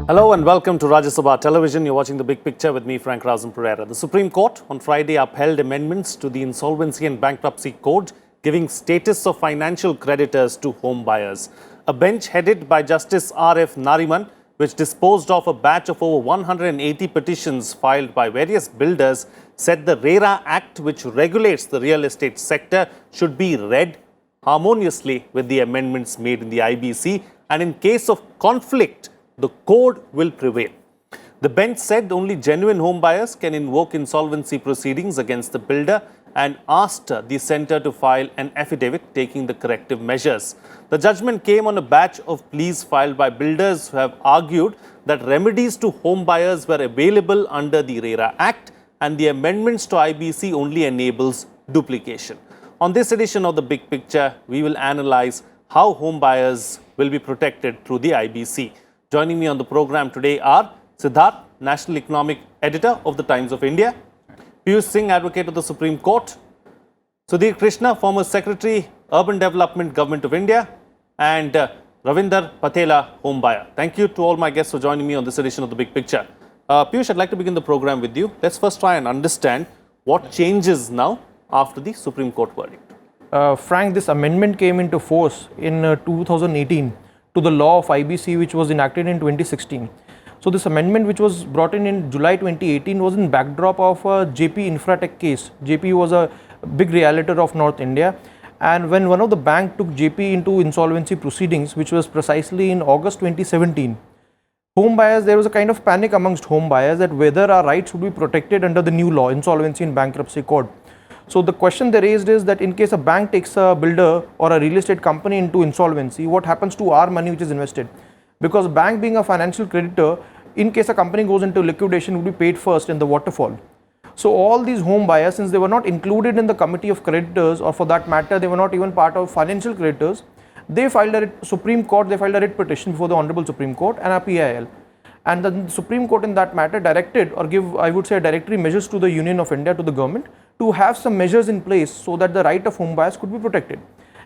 Hello and welcome to Rajya Sabha Television. You're watching The Big Picture with me, Frank Razan Pereira. The Supreme Court on Friday upheld amendments to the Insolvency and Bankruptcy Code giving status of financial creditors to home buyers. A bench headed by Justice R.F. Nariman, which disposed of a batch of over 180 petitions filed by various builders, said the RERA Act, which regulates the real estate sector, should be read harmoniously with the amendments made in the IBC, and in case of conflict, the code will prevail. The bench said only genuine home buyers can invoke insolvency proceedings against the builder and asked the centre to file an affidavit taking the corrective measures. The judgment came on a batch of pleas filed by builders who have argued that remedies to home buyers were available under the RERA Act and the amendments to IBC only enables duplication. On this edition of The Big Picture, we will analyse how home buyers will be protected through the IBC. Joining me on the program today are Siddharth, National Economic Editor of the Times of India; Piyush Singh, Advocate of the Supreme Court; Sudhir Krishna, former Secretary, Urban Development, Government of India; and Ravinder Patela, home buyer. Thank you to all my guests for joining me on this edition of The Big Picture. Piyush, I'd like to begin the program with you. Let's first try and understand what changes now after the Supreme Court verdict. Frank, this amendment came into force in 2018 to the law of IBC, which was enacted in 2016. So this amendment, which was brought in July 2018, was in backdrop of a JP Infratech case. JP was a big realtor of North India, and when one of the bank took JP into insolvency proceedings, which was precisely in August 2017, there was a kind of panic amongst home buyers that whether our rights would be protected under the new law, Insolvency and Bankruptcy Code. So the question they raised is that in case a bank takes a builder or a real estate company into insolvency, what happens to our money which is invested? Because bank, being a financial creditor, in case a company goes into liquidation, would be paid first in the waterfall. So all these home buyers, since they were not included in the committee of creditors, or for that matter, they were not even part of financial creditors, they filed a writ petition before the Honorable Supreme Court and a PIL. And the Supreme Court in that matter directed, or give, I would say, directory measures to the Union of India, to the government, to have some measures in place so that the right of home buyers could be protected.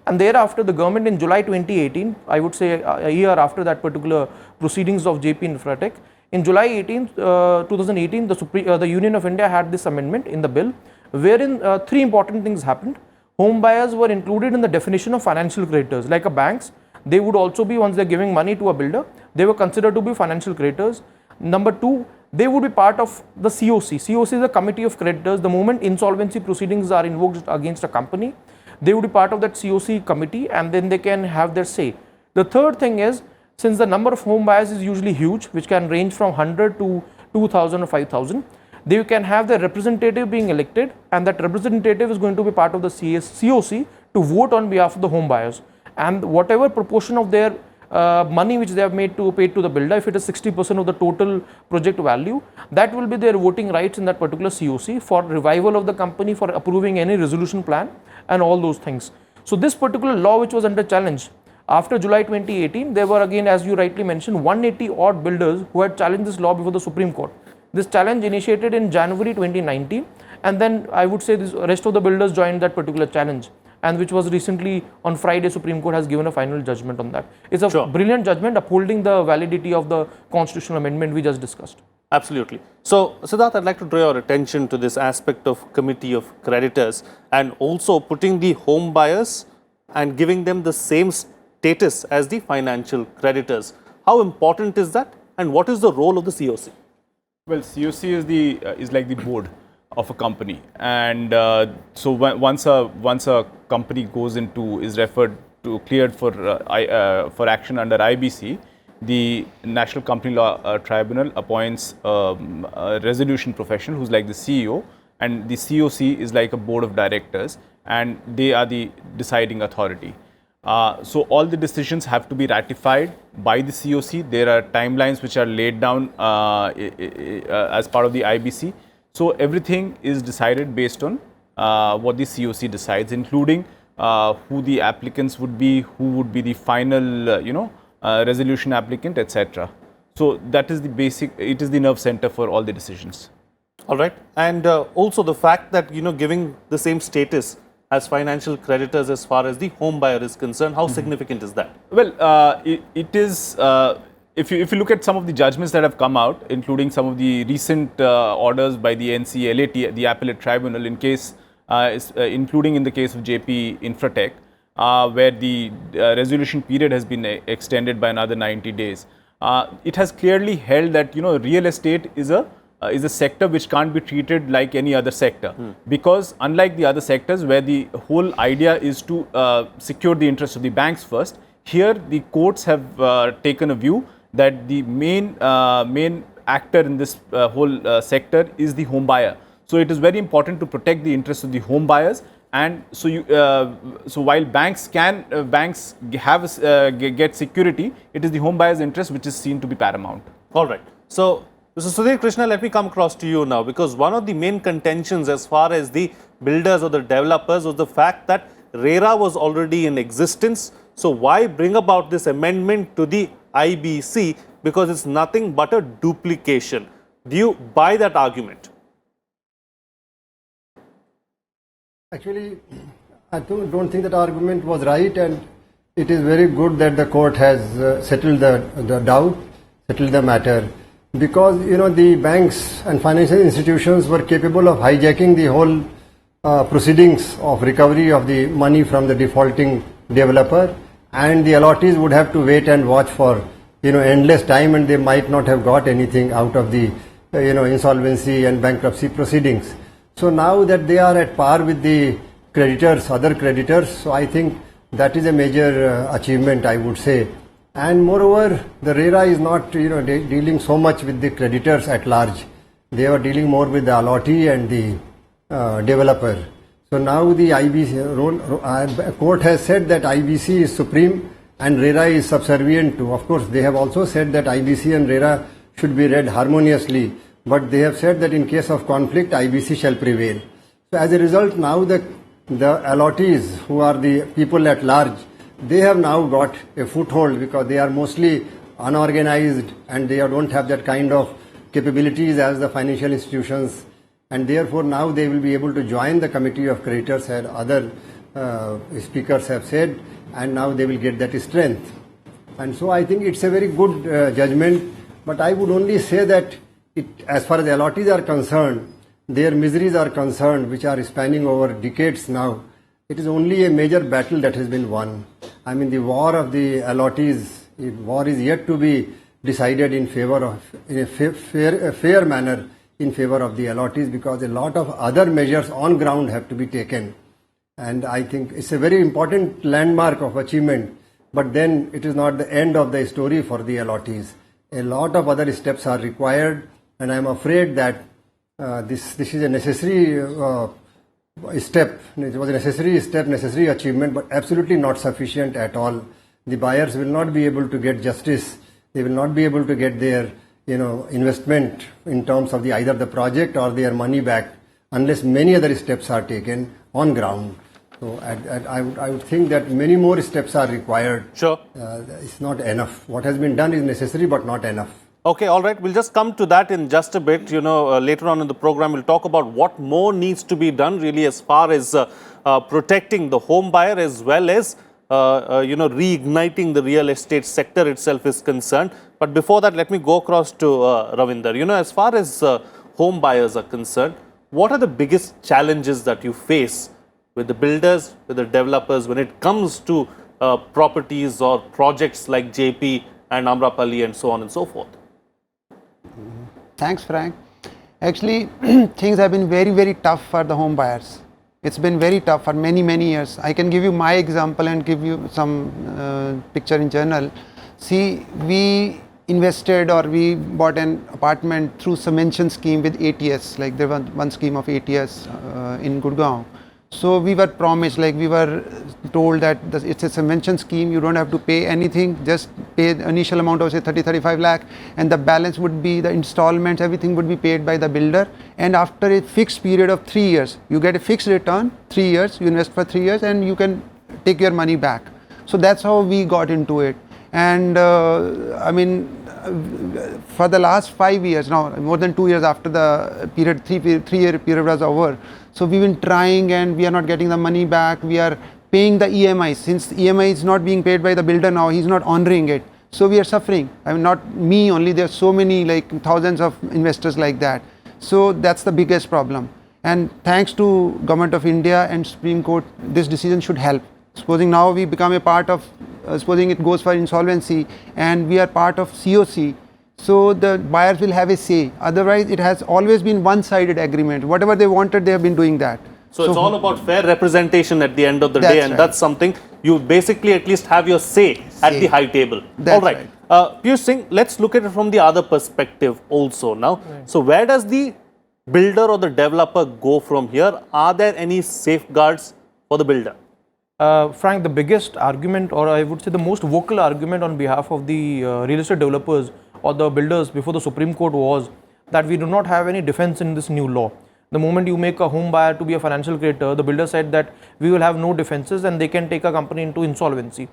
And thereafter, the government in July 2018, I would say a year after that particular proceedings of JP Infratech, in July 2018, the Union of India had this amendment in the bill, wherein three important things happened. Home buyers were included in the definition of financial creditors, like a banks. They would also be, once they're giving money to a builder, they were considered to be financial creditors. Number two, they would be part of the COC. COC is a committee of creditors. The moment insolvency proceedings are invoked against a company, they would be part of that COC committee, and then they can have their say. The third thing is, since the number of home buyers is usually huge, which can range from 100 to 2,000 or 5,000, they can have their representative being elected, and that representative is going to be part of the COC to vote on behalf of the home buyers. And whatever proportion of their money which they have paid to the builder, if it is 60% of the total project value, that will be their voting rights in that particular COC for revival of the company, for approving any resolution plan and all those things. So this particular law, which was under challenge after July 2018, there were again, as you rightly mentioned, 180 odd builders who had challenged this law before the Supreme Court. This challenge initiated in January 2019, and then I would say the rest of the builders joined that particular challenge, and which was recently on Friday, Supreme Court has given a final judgment on that. It's a brilliant judgment upholding the validity of the constitutional amendment we just discussed. Absolutely. So, Siddharth, I'd like to draw your attention to this aspect of committee of creditors and also putting the home buyers and giving them the same status as the financial creditors. How important is that, and what is the role of the COC? Well, COC is like the board of a company, and so once a company is cleared for action under IBC, the National Company Law Tribunal appoints a resolution professional who's like the CEO, and the COC is like a board of directors, and they are the deciding authority. So all the decisions have to be ratified by the COC. There are timelines which are laid down as part of the IBC. So everything is decided based on what the COC decides, including who the applicants would be, who would be the final, resolution applicant, etc. So that is the basic. It is the nerve center for all the decisions. All right, and also the fact that giving the same status as financial creditors as far as the home buyer is concerned, how significant is that? Well, it is if you look at some of the judgments that have come out, including some of the recent orders by the NCLAT, the Appellate Tribunal, including in the case of JP Infratech, where the resolution period has been extended by another 90 days. It has clearly held that real estate is a sector which can't be treated like any other sector, because unlike the other sectors where the whole idea is to secure the interests of the banks first, here the courts have taken a view that the main actor in this whole sector is the home buyer. So it is very important to protect the interests of the home buyers. And so so while banks get security, it is the home buyer's interest which is seen to be paramount. All right. So, Mr. Sudhir Krishna, let me come across to you now, because one of the main contentions as far as the builders or the developers was the fact that RERA was already in existence. So why bring about this amendment to the IBC, because it's nothing but a duplication? Do you buy that argument? Actually, I don't think that argument was right, and it is very good that the court has settled the doubt, settled the matter, because the banks and financial institutions were capable of hijacking the whole proceedings of recovery of the money from the defaulting developer, and the allottees would have to wait and watch for endless time, and they might not have got anything out of the insolvency and bankruptcy proceedings. So now that they are at par with the creditors, other creditors, so I think that is a major achievement, I would say. And moreover, the RERA is not dealing so much with the creditors at large. They are dealing more with the allottee and the developer. So now the IBC court has said that IBC is supreme and RERA is subservient to. Of course, they have also said that IBC and RERA should be read harmoniously, but they have said that in case of conflict, IBC shall prevail. So as a result, now the allottees, who are the people at large, they have now got a foothold, because they are mostly unorganized and they don't have that kind of capabilities as the financial institutions, and therefore now they will be able to join the committee of creditors, as other speakers have said, and now they will get that strength. And so I think it's a very good judgment, but I would only say that as far as the allottees are concerned, their miseries are concerned, which are spanning over decades now, it is only a major battle that has been won. I mean, the war of the allottees, war is yet to be decided in favor of, in a fair manner, in favor of the allottees, because a lot of other measures on ground have to be taken. And I think it's a very important landmark of achievement, but then it is not the end of the story for the allottees. A lot of other steps are required, and I am afraid that this is a necessary step. It was a necessary step, necessary achievement, but absolutely not sufficient at all. The buyers will not be able to get justice. They will not be able to get their investment in terms of either the project or their money back unless many other steps are taken on ground. So I would think that many more steps are required. Sure. It's not enough. What has been done is necessary but not enough. Okay, all right. We'll just come to that in just a bit. Later on in the program, we'll talk about what more needs to be done really as far as protecting the home buyer as well as reigniting the real estate sector itself is concerned. But before that, let me go across to Ravinder. As far as home buyers are concerned, what are the biggest challenges that you face with the builders, with the developers when it comes to properties or projects like JP and Amrapali and so on and so forth? Thanks, Frank. Actually, things have been very, very tough for the home buyers. It's been very tough for many, many years. I can give you my example and give you some picture in general. See, we invested or we bought an apartment through subvention scheme with ATS. Like there was one scheme of ATS in Gurgaon. So we were promised, like we were told that it's a subvention scheme, you don't have to pay anything, just pay the initial amount of say 30-35 lakh, and the balance would be the installments, everything would be paid by the builder, and after a fixed period of 3 years, you get a fixed return, 3 years, you invest for 3 years and you can take your money back. So that's how we got into it. And I mean, for the last 5 years now, more than 2 years after the period, 3-year period was over, so we've been trying and we are not getting the money back. We are paying the EMI. Since EMI is not being paid by the builder now, he's not honoring it. So we are suffering. I mean, not me only. There are so many, like thousands of investors like that. So that's the biggest problem. And thanks to Government of India and Supreme Court, this decision should help. Supposing now we become a part of, supposing it goes for insolvency and we are part of COC, so the buyers will have a say. Otherwise, it has always been one-sided agreement. Whatever they wanted, they have been doing that. So it's all about fair representation at the end of the That's day, and right. that's something you basically at least have your say at the high table. That's All right. Piyush Singh, let's look at it from the other perspective also now. So where does the builder or the developer go from here? Are there any safeguards for the builder? Frank, the biggest argument, or I would say the most vocal argument on behalf of the real estate developers or the builders before the Supreme Court was that we do not have any defense in this new law. The moment you make a home buyer to be a financial creditor, the builder said that we will have no defenses and they can take a company into insolvency.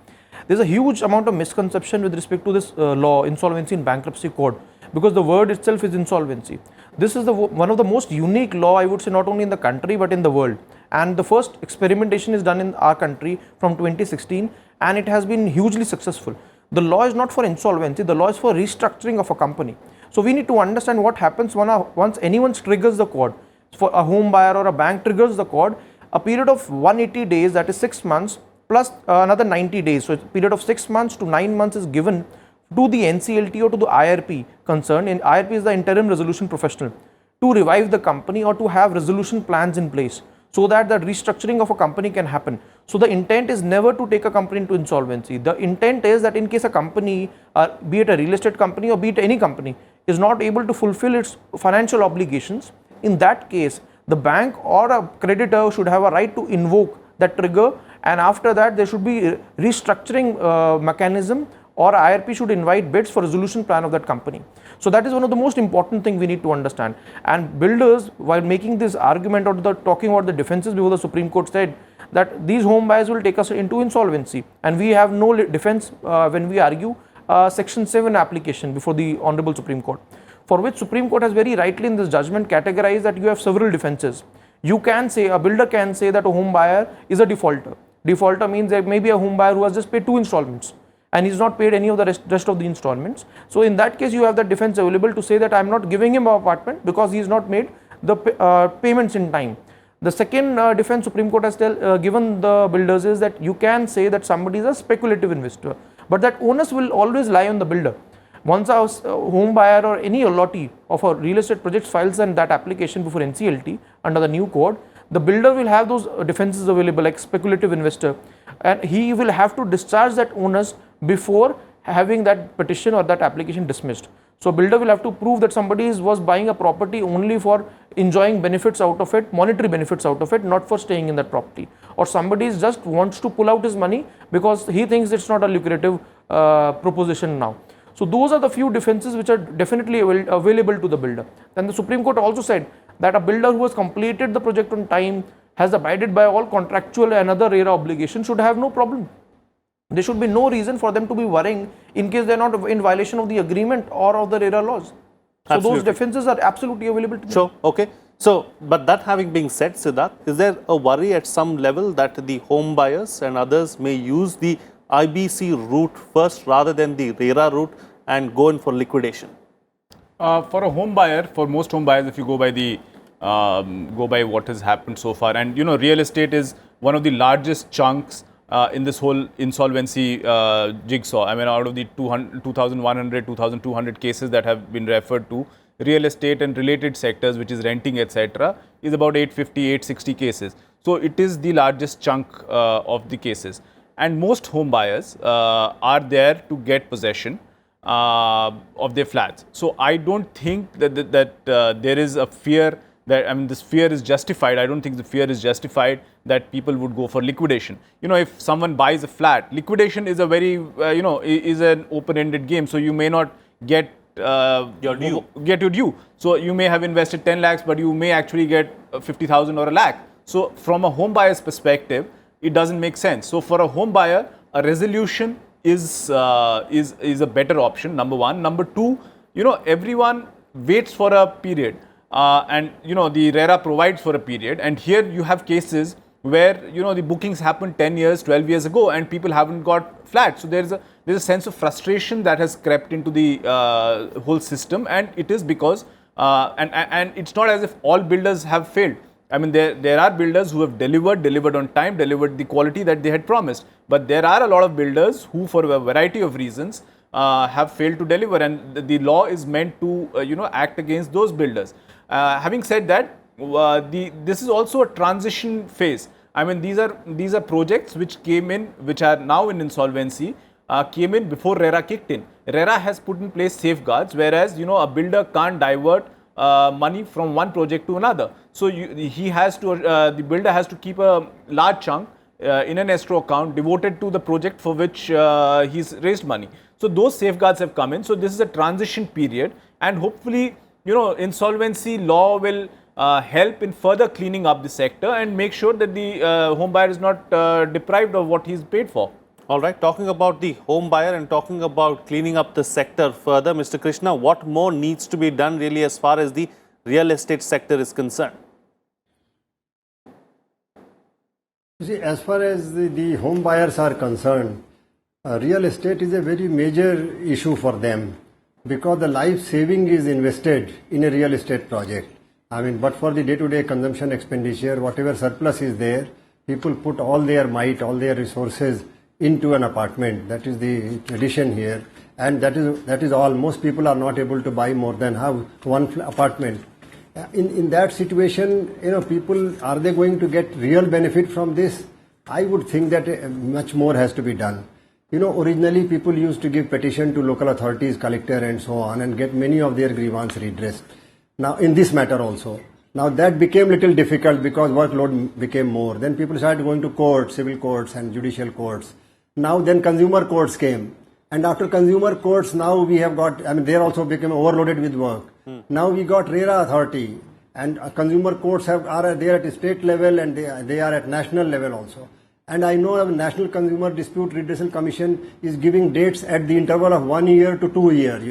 There's a huge amount of misconception with respect to this law, insolvency and bankruptcy code, because the word itself is insolvency. This is one of the most unique law, I would say, not only in the country but in the world. And the first experimentation is done in our country from 2016, and it has been hugely successful. The law is not for insolvency, the law is for restructuring of a company. So we need to understand what happens once anyone triggers the code. For a home buyer or a bank triggers the code, a period of 180 days, that is 6 months, plus another 90 days. So a period of 6 months to 9 months is given to the NCLT or to the IRP concerned. And IRP is the interim resolution professional, to revive the company or to have resolution plans in place, so that the restructuring of a company can happen. So the intent is never to take a company into insolvency. The intent is that in case a company, be it a real estate company or be it any company, is not able to fulfill its financial obligations, in that case, the bank or a creditor should have a right to invoke that trigger, and after that there should be restructuring mechanism, or IRP should invite bids for resolution plan of that company. So that is one of the most important thing we need to understand. And builders, while making this argument or talking about the defenses before the Supreme Court, said that these home buyers will take us into insolvency, and we have no defense when we argue Section 7 application before the Honorable Supreme Court, for which Supreme Court has very rightly in this judgment categorized that you have several defenses. You can say, a builder can say that a home buyer is a defaulter. Defaulter means there may be a home buyer who has just paid 2 installments and he's not paid any of the rest of the installments. So in that case, you have that defense available to say that I am not giving him an apartment because he has not made the payments in time. The second defense Supreme Court has given the builders is that you can say that somebody is a speculative investor, but that onus will always lie on the builder. Once a home buyer or any allottee of a real estate project files and that application before NCLT under the new code, the builder will have those defenses available, like speculative investor, and he will have to discharge that onus before having that petition or that application dismissed. So builder will have to prove that somebody was buying a property only for enjoying benefits out of it, monetary benefits out of it, not for staying in that property. Or somebody just wants to pull out his money because he thinks it's not a lucrative proposition now. So those are the few defenses which are definitely available to the builder. Then the Supreme Court also said that a builder who has completed the project on time, has abided by all contractual and other RERA obligations, should have no problem. There should be no reason for them to be worrying in case they are not in violation of the agreement or of the RERA laws. So those defenses are absolutely available to them. Sure, okay. So, but that having been said, Siddharth, is there a worry at some level that the home buyers and others may use the IBC route first rather than the RERA route and go in for liquidation? For a home buyer, for most home buyers, if you go by what has happened so far, and you know, real estate is one of the largest chunks in this whole insolvency jigsaw. I mean, out of the 2,100, 2,200 cases that have been referred to, real estate and related sectors, which is renting, etc., is about 850, 860 cases. So it is the largest chunk of the cases. And most home buyers are there to get possession of their flats. So I don't think that there is a fear that, I mean, this fear is justified. I don't think the fear is justified that people would go for liquidation. You know, if someone buys a flat, liquidation is a very, is an open-ended game. So you may not get your due. So you may have invested 10 lakhs, but you may actually get 50,000 or a lakh. So from a home buyer's perspective, it doesn't make sense. So for a home buyer, a resolution is a better option, number one. Number two, you know, everyone waits for a period, and you know, the RERA provides for a period, and here you have cases where the bookings happened 10 years, 12 years ago, and people haven't got flats. So there's a sense of frustration that has crept into the whole system, and it is because and it's not as if all builders have failed. I mean, there are builders who have delivered on time, delivered the quality that they had promised. But there are a lot of builders who, for a variety of reasons, have failed to deliver, and the law is meant to act against those builders. Having said that, this is also a transition phase. I mean, these are projects which came in, which are now in insolvency, came in before RERA kicked in. RERA has put in place safeguards, whereas a builder can't divert money from one project to another. So the builder has to keep a large chunk in an escrow account devoted to the project for which he's raised money. So those safeguards have come in. So this is a transition period, and hopefully, insolvency law will help in further cleaning up the sector and make sure that the home buyer is not deprived of what he's paid for. All right, talking about the home buyer and talking about cleaning up the sector further, Mr. Krishna, what more needs to be done really as far as the real estate sector is concerned? You see, as far as the home buyers are concerned, real estate is a very major issue for them, because the life saving is invested in a real estate project. I mean, but for the day-to-day consumption expenditure, whatever surplus is there, people put all their might, all their resources into an apartment. That is the tradition here, and that is all. Most people are not able to buy more than one apartment. In that situation, people, are they going to get real benefit from this? I would think that much more has to be done. Originally people used to give petition to local authorities, collector and so on, and get many of their grievances redressed. Now in this matter also. Now that became little difficult because workload became more. Then people started going to courts, civil courts and judicial courts. Now then consumer courts came. And after consumer courts, now we have got, they also became overloaded with work. Now we got RERA authority, and consumer courts are there at state level, and they are at national level also. And I know a National Consumer Dispute Redressal Commission is giving dates at the interval of 1 year to 2 years,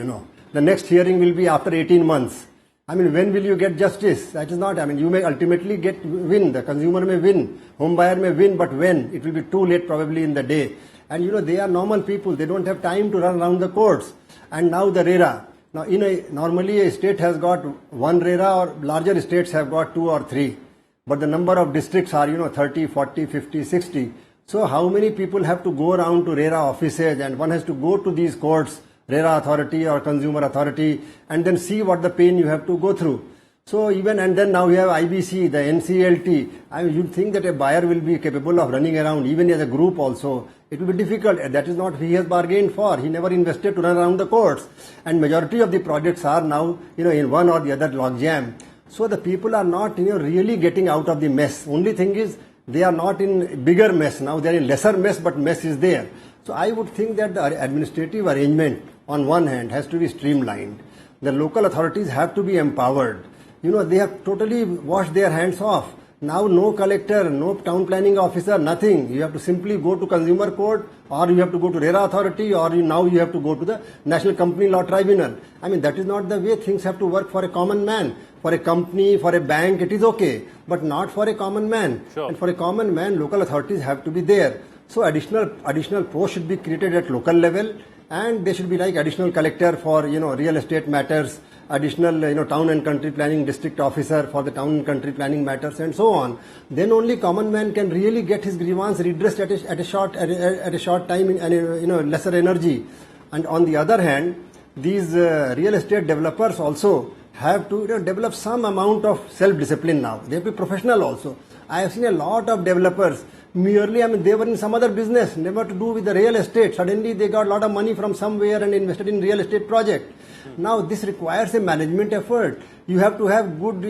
The next hearing will be after 18 months. When will you get justice? That is not, you may ultimately win. The consumer may win, home buyer may win, but when? It will be too late probably in the day. And they are normal people. They don't have time to run around the courts. And now the RERA. Now, normally a state has got one RERA, or larger states have got 2 or 3. But the number of districts are, 30, 40, 50, 60. So how many people have to go around to RERA offices, and one has to go to these courts, RERA authority or consumer authority, and then see what the pain you have to go through. So and then now we have IBC, the NCLT. You'd think that a buyer will be capable of running around, even as a group also. It will be difficult. That is not what he has bargained for. He never invested to run around the courts. And majority of the projects are now, in one or the other logjam. So the people are not, really getting out of the mess. Only thing is, they are not in bigger mess now. They are in lesser mess, but mess is there. So I would think that the administrative arrangement, on one hand, has to be streamlined. The local authorities have to be empowered. They have totally washed their hands off. Now no collector, no town planning officer, nothing. You have to simply go to consumer court, or you have to go to RERA authority, or now you have to go to the National Company Law Tribunal. That is not the way things have to work for a common man. For a company, for a bank, it is okay, but not for a common man. Sure. And for a common man, local authorities have to be there. So additional posts should be created at local level, and they should be like additional collector for real estate matters, additional town and country planning district officer for the town and country planning matters, and so on. Then only common man can really get his grievance redressed at a short time and lesser energy. And on the other hand, these real estate developers also have to develop some amount of self-discipline now. They have to be professional also. I have seen a lot of developers merely, they were in some other business, never to do with the real estate. Suddenly they got a lot of money from somewhere and invested in real estate project. Now this requires a management effort. You have to have good,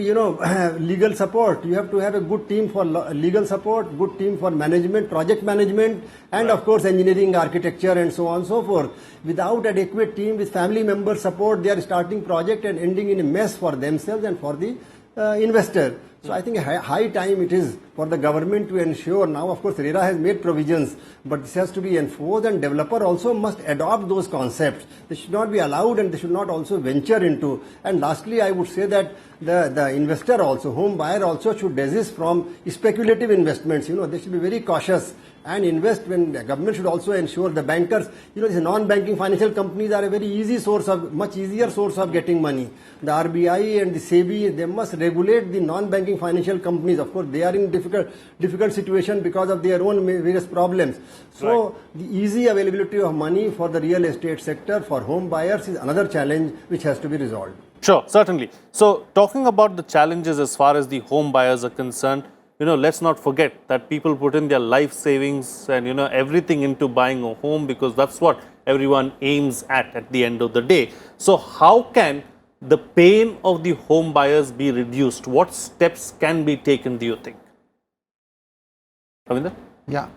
legal support. You have to have a good team for legal support, good team for management, project management, and of course engineering, architecture, and so on and so forth. Without adequate team with family member support, they are starting project and ending in a mess for themselves and for the investor. So I think high time it is for the government to ensure. Now, of course, RERA has made provisions, but this has to be enforced, and developer also must adopt those concepts. They should not be allowed, and they should not also venture into. And lastly, I would say that the investor also, home buyer also should desist from speculative investments. They should be very cautious and invest when the government should also ensure the bankers, these non-banking financial companies are a very much easier source of getting money. The RBI and the SEBI, they must regulate the non-banking financial companies. Of course, they are in difficult situation because of their own various problems. So the easy availability of money for the real estate sector, for home buyers, is another challenge which has to be resolved. Sure, certainly. So talking about the challenges as far as the home buyers are concerned, let's not forget that people put in their life savings and, everything into buying a home, because that's what everyone aims at the end of the day. So how can the pain of the home buyers be reduced? What steps can be taken, do you think? Ravinder? Yeah.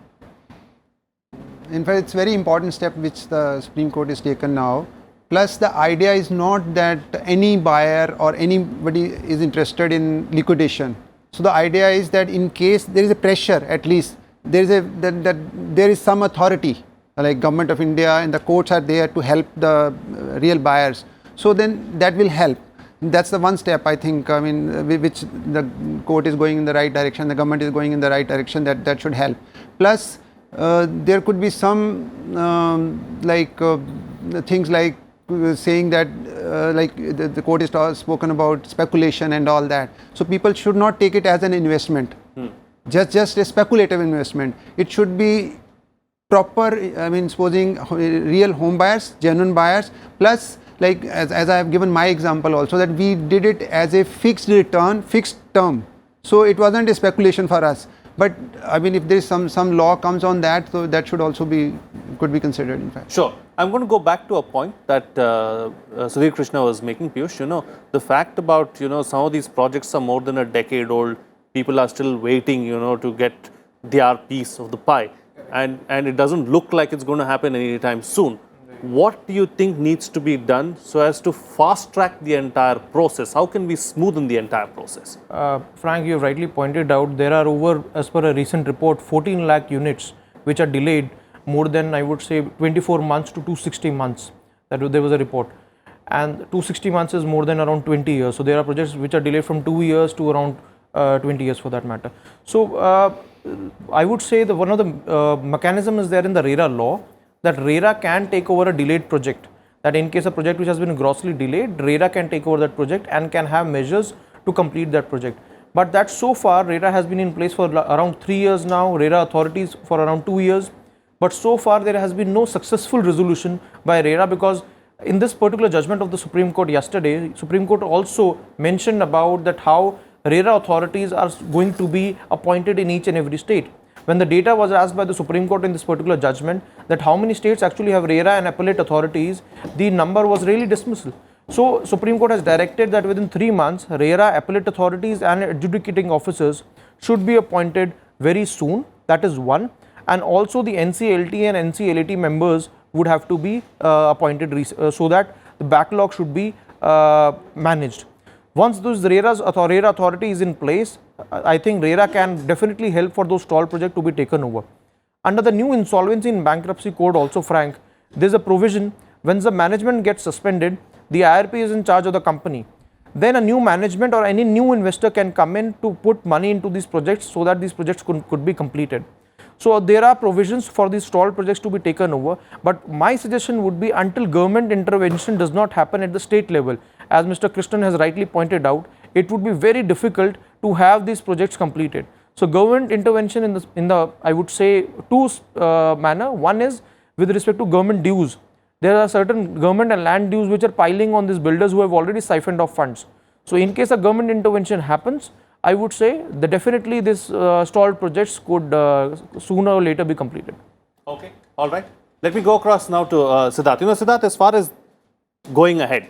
In fact, it's a very important step which the Supreme Court has taken now. Plus, the idea is not that any buyer or anybody is interested in liquidation. So the idea is that in case there is a pressure, at least there is some authority, like Government of India and the courts are there to help the real buyers. So then that will help. That's the one step, I think, which the court is going in the right direction, the government is going in the right direction, that should help. Plus, there could be some things like saying that the court is spoken about speculation and all that. So people should not take it as an investment, just a speculative investment. It should be proper, supposing real home buyers, genuine buyers, plus as I have given my example also, that we did it as a fixed return, fixed term. So it wasn't a speculation for us. But if there is some law comes on that, so that should also could be considered, in fact. Sure. I'm going to go back to a point that Sudhir Krishna was making, Piyush. The fact about, some of these projects are more than a decade old. People are still waiting, to get their piece of the pie. And it doesn't look like it's going to happen anytime soon. What do you think needs to be done so as to fast track the entire process? How can we smoothen the entire process? Frank, you have rightly pointed out there are over, as per a recent report, 14 lakh units which are delayed more than, I would say, 24 months to 260 months. There was a report. And 260 months is more than around 20 years. So there are projects which are delayed from 2 years to around 20 years for that matter. So I would say that one of the mechanism is there in the RERA law, that RERA can take over a delayed project. That in case a project which has been grossly delayed, RERA can take over that project and can have measures to complete that project. But that so far, RERA has been in place for around 3 years now, RERA authorities for around 2 years. But so far, there has been no successful resolution by RERA, because in this particular judgment of the Supreme Court yesterday, Supreme Court also mentioned about that how RERA authorities are going to be appointed in each and every state. When the data was asked by the Supreme Court in this particular judgment that how many states actually have RERA and appellate authorities, the number was really dismissal. So Supreme Court has directed that within 3 months, RERA, appellate authorities and adjudicating officers should be appointed very soon. That is one. And also the NCLT and NCLAT members would have to be appointed so that the backlog should be managed. Once those RERA authority is in place, I think RERA can definitely help for those stalled projects to be taken over. Under the new Insolvency and Bankruptcy Code also, Frank, there is a provision when the management gets suspended, the IRP is in charge of the company. Then a new management or any new investor can come in to put money into these projects so that these projects could be completed. So there are provisions for these stalled projects to be taken over, but my suggestion would be until government intervention does not happen at the state level, as Mr. Krishnan has rightly pointed out, it would be very difficult to have these projects completed. So government intervention in the I would say two manner. One is with respect to government dues. There are certain government and land dues which are piling on these builders who have already siphoned off funds. So in case a government intervention happens, I would say that definitely this stalled projects could sooner or later be completed. Okay, all right. Let me go across now to Siddharth. Siddharth, as far as going ahead,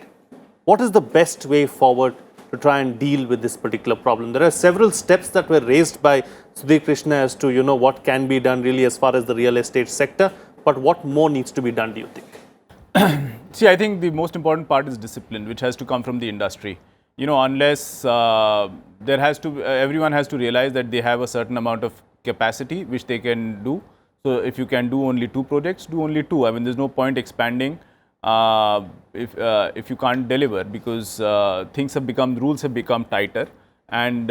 what is the best way forward to try and deal with this particular problem? There are several steps that were raised by Sudhir Krishna as to, what can be done really as far as the real estate sector, but what more needs to be done, do you think? See, I think the most important part is discipline, which has to come from the industry. unless there has to, everyone has to realize that they have a certain amount of capacity which they can do. So if you can do only 2 projects, do only 2. I mean, there's no point expanding if you can't deliver, because rules have become tighter, and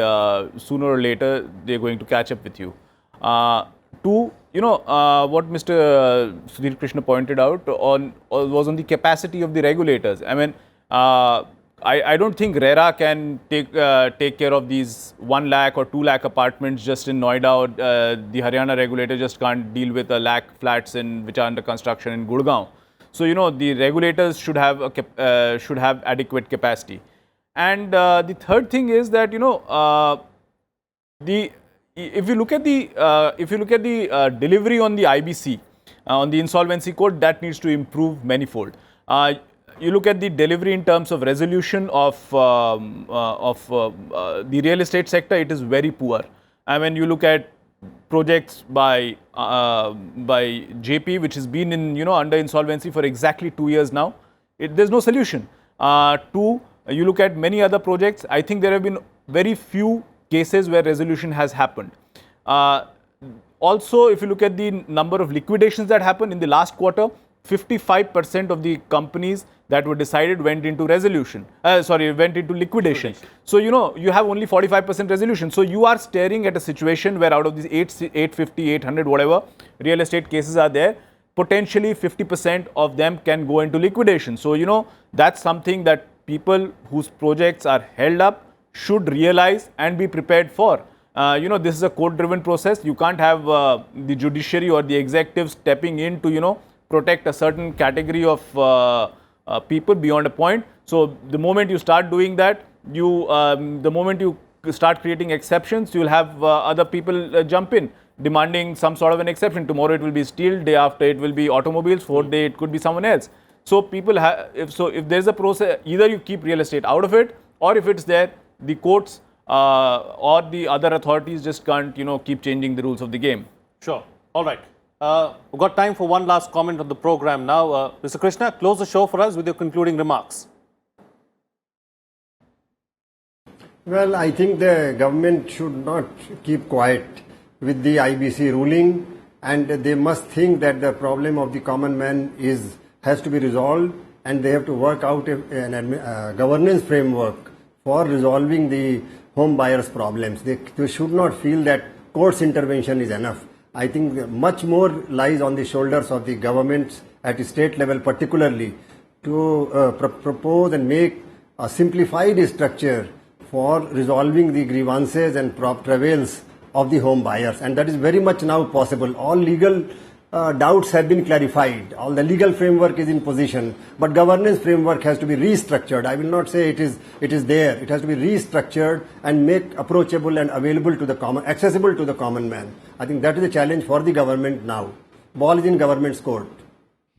sooner or later they're going to catch up with you. 2, what Mr. Sudhir Krishna pointed out was on the capacity of the regulators. I mean, I don't think RERA can take care of these 1 lakh or 2 lakh apartments just in Noida. Or, the Haryana regulator just can't deal with 1 lakh flats which are under construction in Gurgaon. So the regulators should have adequate capacity. And the third thing is that if you look at the delivery on the IBC, on the insolvency code, that needs to improve manifold. You look at the delivery in terms of resolution of the real estate sector, it is very poor. I mean, you look at projects by JP, which has been in under insolvency for exactly 2 years now. There's no solution. 2, you look at many other projects. I think there have been very few cases where resolution has happened. Also, if you look at the number of liquidations that happened in the last quarter, 55% of the companies that were decided went into liquidation. So, you have only 45% resolution. So, you are staring at a situation where out of these 850, 800, whatever real estate cases are there, potentially 50% of them can go into liquidation. So, that's something that people whose projects are held up should realize and be prepared for. This is a court-driven process. You can't have the judiciary or the executive stepping in to, protect a certain category of people beyond a point. So the moment you start doing that, the moment you start creating exceptions, you will have other people jump in, demanding some sort of an exception. Tomorrow it will be steel, day after it will be automobiles, 4th day it could be someone else. So people if there's a process, either you keep real estate out of it, or if it's there, the courts or the other authorities just can't, keep changing the rules of the game. Sure. All right. We've got time for one last comment on the program now. Mr. Krishna, close the show for us with your concluding remarks. Well, I think the government should not keep quiet with the IBC ruling, and they must think that the problem of the common man has to be resolved, and they have to work out a governance framework for resolving the home buyers' problems. They should not feel that court's intervention is enough. I think much more lies on the shoulders of the governments at the state level particularly to propose and make a simplified structure for resolving the grievances and travails of the home buyers, and that is very much now possible. All legal doubts have been clarified, all the legal framework is in position, but governance framework has to be restructured. I will not say it is there. It has to be restructured and make approachable and available to the accessible to the common man. I think that is the challenge for the government now. Ball is in government's court.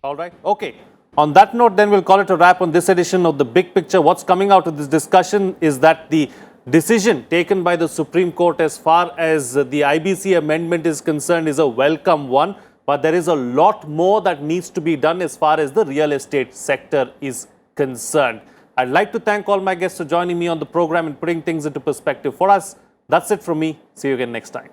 All right. Okay. On that note, then we'll call it a wrap on this edition of The Big Picture. What's coming out of this discussion is that the decision taken by the Supreme Court as far as the IBC amendment is concerned is a welcome one. But there is a lot more that needs to be done as far as the real estate sector is concerned. I'd like to thank all my guests for joining me on the program and putting things into perspective for us. That's it from me. See you again next time.